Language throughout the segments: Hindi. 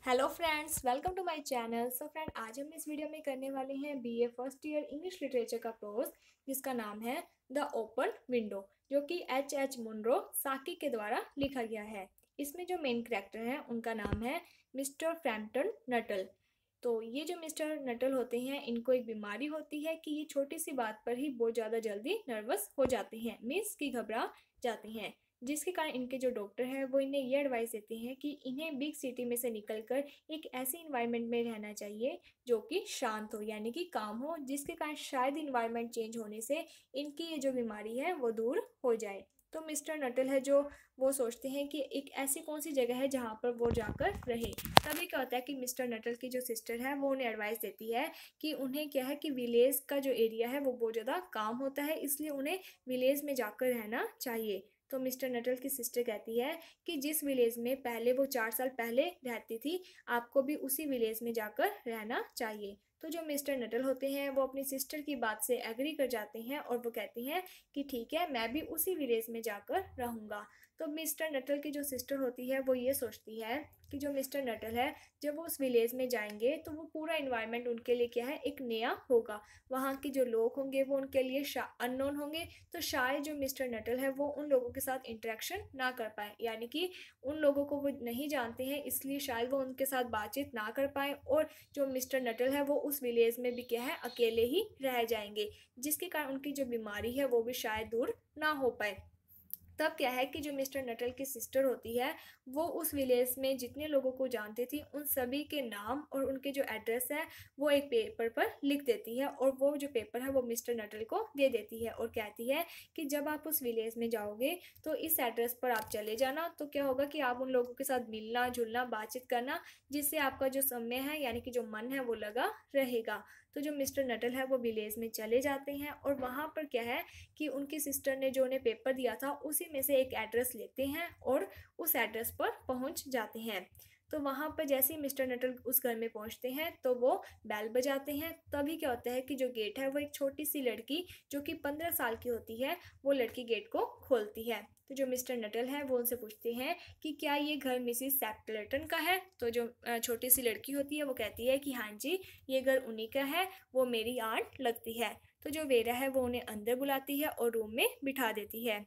Hello friends, welcome to my channel. So friend, आज हम इस वीडियो में करने वाले हैं BA first year English literature का कोर्स जिसका नाम है द ओपन विंडो, जो कि एच मुनरो साकी के द्वारा लिखा गया है। इसमें जो मेन कैरेक्टर हैं उनका नाम है मिस्टर फ्रैम्पटन नटल। तो ये जो मिस्टर नटल होते हैं, इनको एक बीमारी होती है कि ये छोटी सी बात पर ही बहुत ज़्यादा जल्दी नर्वस हो जाते हैं, मीन्स कि घबरा जाते हैं। जिसके कारण इनके जो डॉक्टर हैं वो इन्हें ये एडवाइस देते हैं कि इन्हें बिग सिटी में से निकलकर एक ऐसे इन्वायरमेंट में रहना चाहिए जो कि शांत हो, यानी कि काम हो, जिसके कारण शायद इन्वायरमेंट चेंज होने से इनकी ये जो बीमारी है वो दूर हो जाए। तो मिस्टर नटल है जो वो सोचते हैं कि एक ऐसी कौन सी जगह है जहाँ पर वो जाकर रहे। तभी क्या होता है कि मिस्टर नटल की जो सिस्टर है वो उन्हें एडवाइस देती है कि उन्हें क्या है कि विलेज का जो एरिया है वो बहुत ज़्यादा काम होता है, इसलिए उन्हें विलेज में जाकर रहना चाहिए। तो मिस्टर नटल की सिस्टर कहती है कि जिस विलेज में पहले वो 4 साल पहले रहती थी, आपको भी उसी विलेज में जाकर रहना चाहिए। तो जो मिस्टर नटल होते हैं वो अपनी सिस्टर की बात से एग्री कर जाते हैं और वो कहती हैं कि ठीक है, मैं भी उसी विलेज में जाकर रहूँगा। तो मिस्टर नटल की जो सिस्टर होती है वो ये सोचती है कि जो मिस्टर नटल है, जब वो उस विलेज में जाएंगे तो वो पूरा इन्वायरमेंट उनके लिए क्या है, एक नया होगा। वहाँ के जो लोग होंगे वो उनके लिए अननोन होंगे, तो शायद जो मिस्टर नटल है वो उन लोगों के साथ इंटरेक्शन ना कर पाए, यानी कि उन लोगों को वो नहीं जानते हैं, इसलिए शायद वो उनके साथ बातचीत ना कर पाए। और जो मिस्टर नटल है वो उस विलेज में भी क्या है, अकेले ही रह जाएंगे, जिसके कारण उनकी जो बीमारी है वो भी शायद दूर ना हो पाए। तब क्या है कि जो मिस्टर नटल की सिस्टर होती है वो उस विलेज में जितने लोगों को जानती थी उन सभी के नाम और उनके जो एड्रेस है वो एक पेपर पर लिख देती है, और वो जो पेपर है वो मिस्टर नटल को दे देती है और कहती है कि जब आप उस विलेज में जाओगे तो इस एड्रेस पर आप चले जाना। तो क्या होगा कि आप उन लोगों के साथ मिलना जुलना बातचीत करना, जिससे आपका जो समय है यानी कि जो मन है वो लगा रहेगा। तो जो मिस्टर नटल है वो विलेज में चले जाते हैं और वहाँ पर क्या है कि उनकी सिस्टर ने जो उन्हें पेपर दिया था उसी में से एक एड्रेस लेते हैं और उस एड्रेस पर पहुंच जाते हैं। तो वहाँ पर जैसे ही मिस्टर नटल उस घर में पहुंचते हैं तो वो बेल बजाते हैं। तभी क्या होता है कि जो गेट है वो एक छोटी सी लड़की जो कि 15 साल की होती है, वो लड़की गेट को खोलती है। तो जो मिस्टर नटल है वो उनसे पूछते हैं कि क्या ये घर मिसिस सैप्टलटन का है। तो जो छोटी सी लड़की होती है वो कहती है कि हाँ जी, ये घर उन्हीं का है, वो मेरी आंट लगती है। तो जो वेरा है वो उन्हें अंदर बुलाती है और रूम में बिठा देती है।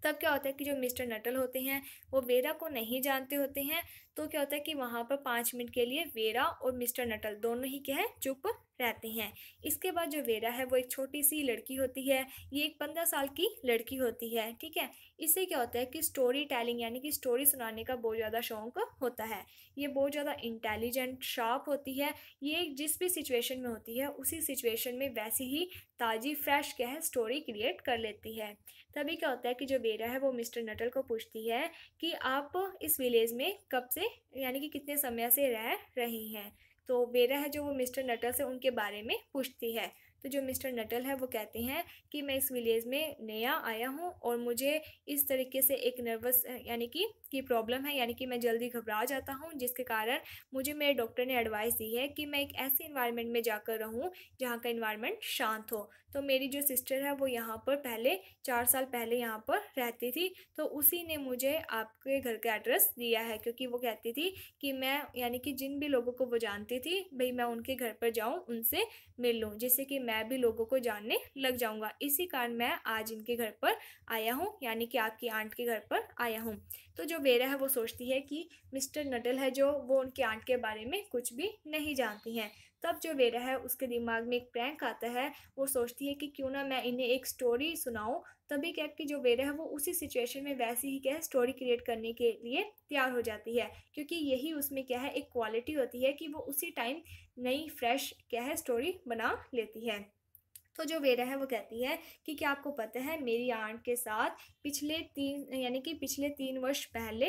तब क्या होता है कि जो मिस्टर नटल होते हैं वो वेरा को नहीं जानते होते हैं। तो क्या होता है कि वहाँ पर 5 मिनट के लिए वेरा और मिस्टर नटल दोनों ही क्या है, चुप रहते हैं। इसके बाद जो वेरा है वो एक छोटी सी लड़की होती है, ये एक 15 साल की लड़की होती है, ठीक है। इससे क्या होता है कि स्टोरी टेलिंग यानी कि स्टोरी सुनाने का बहुत ज़्यादा शौक होता है। ये बहुत ज़्यादा इंटेलिजेंट शार्प होती है। ये जिस भी सिचुएशन में होती है उसी सिचुएशन में वैसी ही ताज़ी फ्रेश क्या है, स्टोरी क्रिएट कर लेती है। तभी क्या होता है कि जो वेरा है वो मिस्टर नटल को पूछती है कि आप इस विलेज में कब से यानी कि कितने समय से रह रही हैं। तो वेरा है जो वो मिस्टर नटल से उनके बारे में पूछती है। तो जो मिस्टर नटल है वो कहते हैं कि मैं इस विलेज में नया आया हूँ और मुझे इस तरीके से एक नर्वस यानी कि प्रॉब्लम है, यानी कि मैं जल्दी घबरा जाता हूँ, जिसके कारण मुझे मेरे डॉक्टर ने एडवाइस दी है कि मैं एक ऐसे इन्वायरमेंट में जाकर रहूँ जहाँ का इन्वायरमेंट शांत हो। तो मेरी जो सिस्टर है वो यहाँ पर पहले 4 साल पहले यहाँ पर रहती थी, तो उसी ने मुझे आपके घर का एड्रेस दिया है, क्योंकि वो कहती थी कि मैं यानी कि जिन भी लोगों को वो जानती थी भाई मैं उनके घर पर जाऊँ, उनसे मिल लूँ, जिससे कि मैं भी लोगों को जानने लग जाऊँगा। इसी कारण मैं आज इनके घर पर आया हूँ, यानी कि आपकी आंट के घर पर आया हूँ। तो जो वेरा है वो सोचती है कि मिस्टर नटल है जो वो उनकी आंट के बारे में कुछ भी नहीं जानती हैं। तब जो वेरा है उसके दिमाग में एक प्रैंक आता है। वो सोचती है कि क्यों ना मैं इन्हें एक स्टोरी सुनाऊं। तभी क्या कि जो वेरा है वो उसी सिचुएशन में वैसी ही क्या है, स्टोरी क्रिएट करने के लिए तैयार हो जाती है, क्योंकि यही उसमें क्या है, एक क्वालिटी होती है कि वो उसी टाइम नई फ्रेश क्या है, स्टोरी बना लेती है। तो जो वेरा है वो कहती है कि क्या आपको पता है मेरी आंट के साथ पिछले 3 वर्ष पहले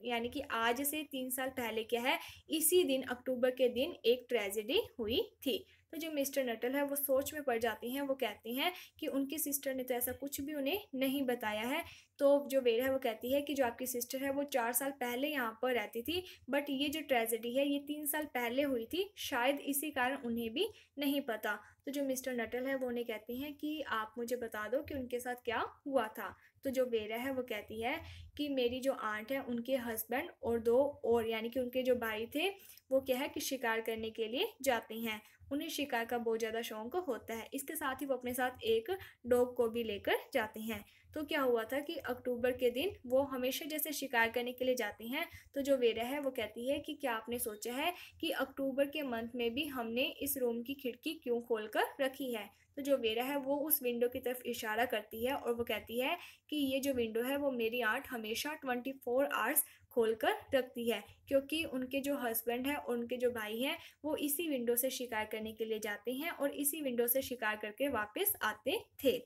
यानी कि आज से 3 साल पहले क्या है, इसी दिन अक्टूबर के दिन एक ट्रेजेडी हुई थी। तो जो मिस्टर नटल है वो सोच में पड़ जाती हैं। वो कहती हैं कि उनकी सिस्टर ने तो ऐसा कुछ भी उन्हें नहीं बताया है। तो जो वेरा है वो कहती है कि जो आपकी सिस्टर है वो 4 साल पहले यहाँ पर रहती थी, बट ये जो ट्रेजेडी है ये 3 साल पहले हुई थी, शायद इसी कारण उन्हें भी नहीं पता। तो जो मिस्टर नटल है वो उन्हें कहती हैं कि आप मुझे बता दो कि उनके साथ क्या हुआ था। तो जो वेरा है वो कहती है कि मेरी जो आंट है उनके हस्बैंड और 2 और यानी कि उनके जो भाई थे वो क्या है कि शिकार करने के लिए जाते हैं। उन्हें शिकार का बहुत ज़्यादा शौक होता है। इसके साथ ही वो अपने साथ एक डॉग को भी लेकर जाते हैं। तो क्या हुआ था कि अक्टूबर के दिन वो हमेशा जैसे शिकार करने के लिए जाते हैं, तो जो वेरा है वो कहती है कि क्या आपने सोचा है कि अक्टूबर के मंथ में भी हमने इस रूम की खिड़की क्यों खोल कर रखी है। तो जो वेरा है वो उस विंडो की तरफ इशारा करती है और वो कहती है कि ये जो विंडो है वो मेरी आंट हमेशा 24 आवर्स खोल कर रखती है, क्योंकि उनके जो हस्बैंड है और उनके जो भाई हैं वो इसी विंडो से शिकार करने के लिए जाते हैं और इसी विंडो से शिकार करके वापस आते थे।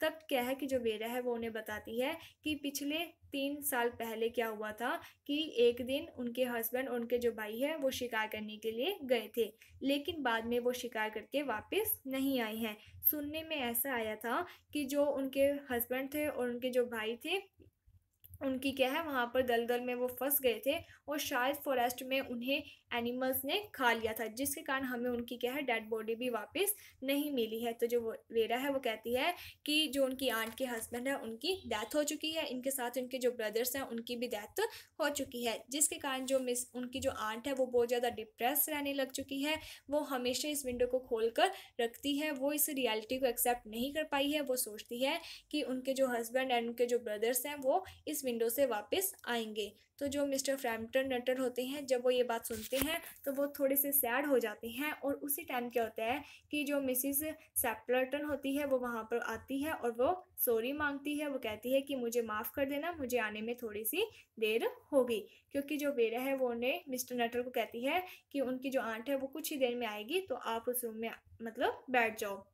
तब क्या है कि जो वेरा है वो उन्हें बताती है कि पिछले 3 साल पहले क्या हुआ था कि एक दिन उनके हस्बैंड और उनके जो भाई है वो शिकार करने के लिए गए थे, लेकिन बाद में वो शिकार करके वापस नहीं आए हैं। सुनने में ऐसा आया था कि जो उनके हस्बैंड थे और उनके जो भाई थे उनकी क्या है वहाँ पर दलदल में वो फंस गए थे और शायद फॉरेस्ट में उन्हें एनिमल्स ने खा लिया था, जिसके कारण हमें उनकी क्या है डेड बॉडी भी वापस नहीं मिली है। तो जो वेरा है वो कहती है कि जो उनकी आंट के हस्बैंड है उनकी डेथ हो चुकी है, इनके साथ उनके जो ब्रदर्स हैं उनकी भी डेथ हो चुकी है, जिसके कारण जो मिस उनकी जो आंट है वो बहुत ज़्यादा डिप्रेस रहने लग चुकी है। वो हमेशा इस विंडो को खोल कर रखती है, वो इस रियलिटी को एक्सेप्ट नहीं कर पाई है। वो सोचती है कि उनके जो हस्बैंड एंड उनके जो ब्रदर्स हैं वो इस विंडो से वापस आएंगे। तो जो मिस्टर फ्रैम्पटन नटल होते हैं जब वो ये बात सुनते हैं तो वो थोड़े से सैड हो जाते हैं और उसी टाइम क्या होता है कि जो मिसिस सैपलटन होती है वो वहाँ पर आती है और वो सॉरी मांगती है। वो कहती है कि मुझे माफ़ कर देना, मुझे आने में थोड़ी सी देर हो गई, क्योंकि जो वेरा है वो उन्हें मिस्टर नटल को कहती है कि उनकी जो आंट है वो कुछ ही देर में आएगी, तो आप उस रूम में मतलब बैठ जाओ।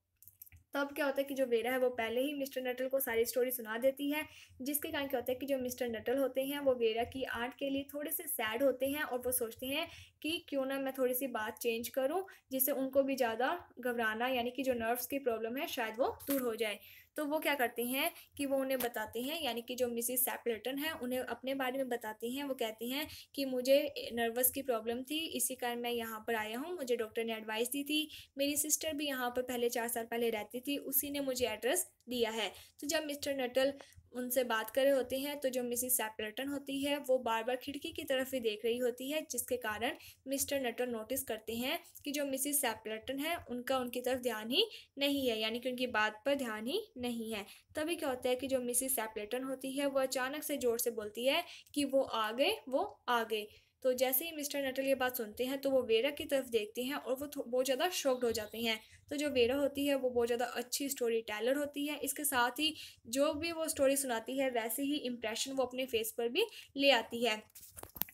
तब क्या होता है कि जो वेरा है वो पहले ही मिस्टर नटल को सारी स्टोरी सुना देती है, जिसके कारण क्या होता है कि जो मिस्टर नटल होते हैं वो वेरा की आर्ट के लिए थोड़े से सैड होते हैं और वो सोचते हैं कि क्यों ना मैं थोड़ी सी बात चेंज करूं, जिससे उनको भी ज़्यादा घबराना यानी कि जो नर्व्स की प्रॉब्लम है शायद वो दूर हो जाए। तो वो क्या करते हैं कि वो उन्हें बताते हैं, यानी कि जो मिसिस सैपलेटन है उन्हें अपने बारे में बताते हैं। वो कहते हैं कि मुझे नर्वस की प्रॉब्लम थी, इसी कारण मैं यहाँ पर आया हूँ, मुझे डॉक्टर ने एडवाइस दी थी, मेरी सिस्टर भी यहाँ पर पहले 4 साल पहले रहती थी, उसी ने मुझे एड्रेस दिया है। तो जब मिस्टर नटल उनसे बात कर रहे होते हैं तो जो मिसिस सैपलेटन होती है वो बार बार खिड़की की तरफ ही देख रही होती है, जिसके कारण मिस्टर नटल नोटिस करते हैं कि जो मिसिस सैपलेटन है उनका उनकी तरफ ध्यान ही नहीं है, यानी कि उनकी बात पर ध्यान ही नहीं है। तभी क्या होता है कि जो मिसिस सैपलेटन होती है वो अचानक से ज़ोर से बोलती है कि वो आ गए, वो आ गए। तो जैसे ही मिस्टर नटल ये बात सुनते हैं तो वो वेरा की तरफ देखते हैं और वो बहुत ज़्यादा शॉक्ड हो जाते हैं। तो जो वेरा होती है वो बहुत ज़्यादा अच्छी स्टोरी टेलर होती है, इसके साथ ही जो भी वो स्टोरी सुनाती है वैसे ही इम्प्रेशन वो अपने फेस पर भी ले आती है।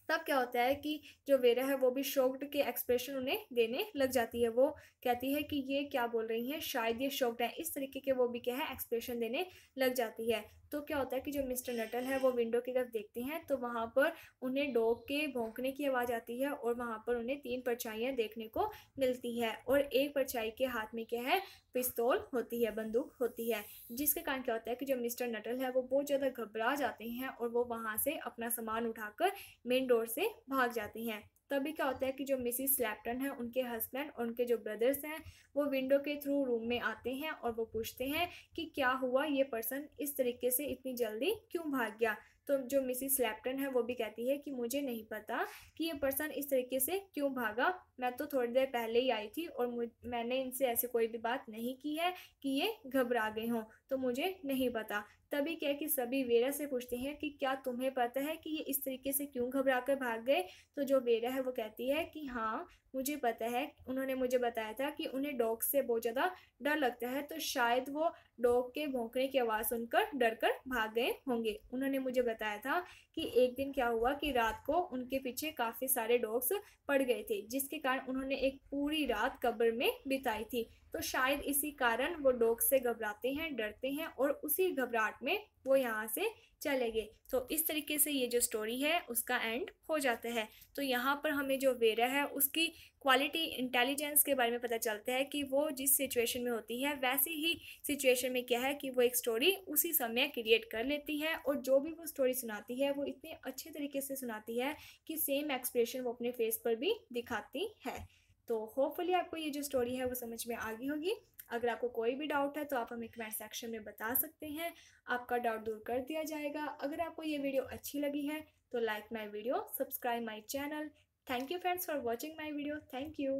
तब क्या होता है कि जो वेरा है वो भी शॉक्ड के एक्सप्रेशन उन्हें देने लग जाती है। वो कहती है कि ये क्या बोल रही हैं, शायद ये शॉक्ड है, इस तरीके के वो भी क्या है एक्सप्रेशन देने लग जाती है। तो क्या होता है कि जो मिस्टर नटल है वो विंडो की तरफ देखते हैं तो वहाँ पर उन्हें डॉग के भौंकने की आवाज़ आती है और वहाँ पर उन्हें 3 परछाइयाँ देखने को मिलती है और एक परछाई के हाथ में क्या है पिस्तौल होती है, बंदूक होती है, जिसके कारण क्या होता है कि जो मिस्टर नटल है वो बहुत ज़्यादा घबरा जाते हैं और वो वहाँ से अपना सामान उठाकर मेन डोर से भाग जाते हैं। तभी क्या होता है कि जो मिसिस स्लैप्टन है उनके हस्बैंड और उनके जो ब्रदर्स हैं वो विंडो के थ्रू रूम में आते हैं और वो पूछते हैं कि क्या हुआ, ये पर्सन इस तरीके से इतनी जल्दी क्यों भाग गया। तो जो मिसिस स्लैप्टन है वो भी कहती है कि मुझे नहीं पता कि ये पर्सन इस तरीके से क्यों भागा, मैं तो थोड़ी देर पहले ही आई थी और मैंने इनसे ऐसे कोई भी बात नहीं की है कि ये घबरा गए हों, तो मुझे नहीं पता। तभी क्या कि सभी वेरा से पूछते हैं कि क्या तुम्हें पता है कि ये इस तरीके से क्यों घबरा कर भाग गए। तो जो वेरा है वो कहती है कि हाँ मुझे पता है, उन्होंने मुझे बताया था कि उन्हें डॉग से बहुत ज़्यादा डर लगता है, तो शायद वो डॉग के भौंकने की आवाज़ सुनकर डर कर भाग गए होंगे। उन्होंने मुझे बताया था कि एक दिन क्या हुआ कि रात को उनके पीछे काफ़ी सारे डॉग्स पड़ गए थे, जिसके कारण उन्होंने एक पूरी रात कब्र में बिताई थी, तो शायद इसी कारण वो डॉग से घबराते हैं, डरते हैं और उसी घबराहट में वो यहाँ से चले गए। तो इस तरीके से ये जो स्टोरी है उसका एंड हो जाता है। तो यहाँ पर हमें जो वेरा है उसकी क्वालिटी इंटेलिजेंस के बारे में पता चलता है कि वो जिस सिचुएशन में होती है वैसी ही सिचुएशन में क्या है कि वो एक स्टोरी उसी समय क्रिएट कर लेती है और जो भी वो स्टोरी सुनाती है वो इतने अच्छे तरीके से सुनाती है कि सेम एक्सप्रेशन वो अपने फेस पर भी दिखाती है। तो होपफुली आपको ये जो स्टोरी है वो समझ में आ गई होगी। अगर आपको कोई भी डाउट है तो आप हमें कमेंट सेक्शन में बता सकते हैं, आपका डाउट दूर कर दिया जाएगा। अगर आपको ये वीडियो अच्छी लगी है तो like my video, subscribe my channel. Thank you friends for watching my video. Thank you.